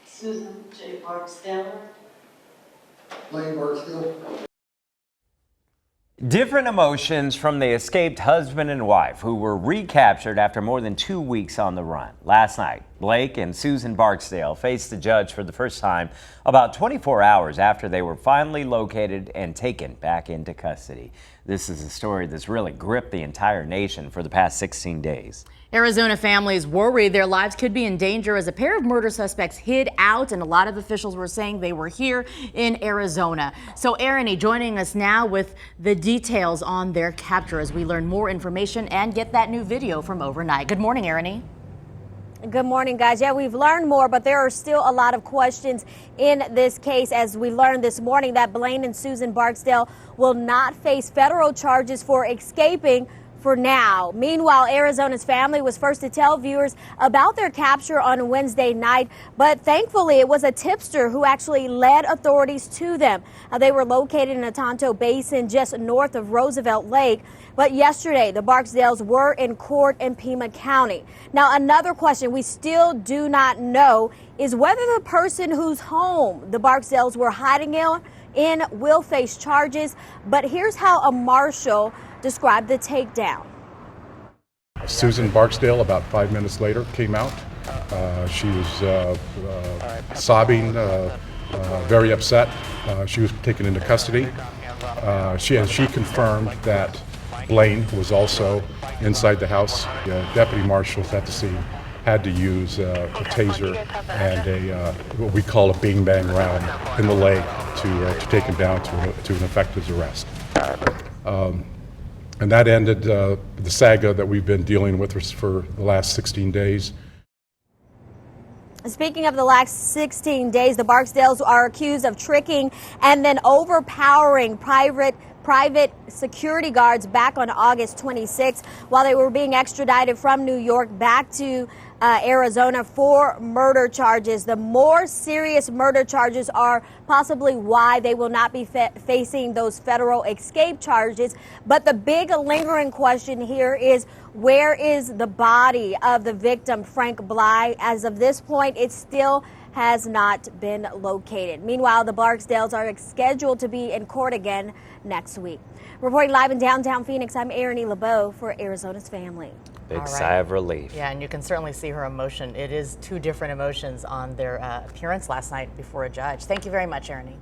Susan J. Barksdale. Blaine Barksdale. Different emotions from the escaped husband and wife who were recaptured after more than 2 weeks on the run. Last night, Blake and Susan Barksdale faced the judge for the first time about 24 hours after they were finally located and taken back into custody. This is a story that's really gripped the entire nation for the past 16 days. Arizona families worried their lives could be in danger as a pair of murder suspects hid out, and a lot of officials were saying they were here in Arizona. So Erin joining us now with the details on their capture as we learn more information and get that new video from overnight. Good morning, Erin. Good morning, guys. Yeah, we've learned more, but there are still a lot of questions in this case as we learned this morning that Blaine and Susan Barksdale will not face federal charges for escaping for now. Meanwhile, Arizona's family was first to tell viewers about their capture on Wednesday night, but thankfully it was a tipster who actually led authorities to them. They were located in a Tonto Basin just north of Roosevelt Lake. But yesterday, the Barksdales were in court in Pima County. Now, another question we still do not know is whether the person whose home the Barksdales were hiding in will face charges. But here's how a marshal described the takedown. Susan Barksdale, about 5 minutes later, came out. She was sobbing, very upset. She was taken into custody. She confirmed that Blaine was also inside the house. Deputy marshals at the scene had to use a taser and what we call a bing bang round in the leg to take him down to an effective arrest. And that ended the saga that we've been dealing with for the last 16 days. Speaking of the last 16 days, the Barksdales are accused of tricking and then overpowering private security guards back on August 26th while they were being extradited from New York back to Arizona for murder charges. The more serious murder charges are possibly why they will not be facing those federal escape charges. But the big lingering question here is, where is the body of the victim, Frank Bly? As of this point, it still has not been located. Meanwhile, the Barksdales are scheduled to be in court again next week. Reporting live in downtown Phoenix, I'm Erin LeBeau for Arizona's Family. Big sigh of relief. Yeah, and you can certainly see her emotion. It is two different emotions on their appearance last night before a judge. Thank you very much, Erin.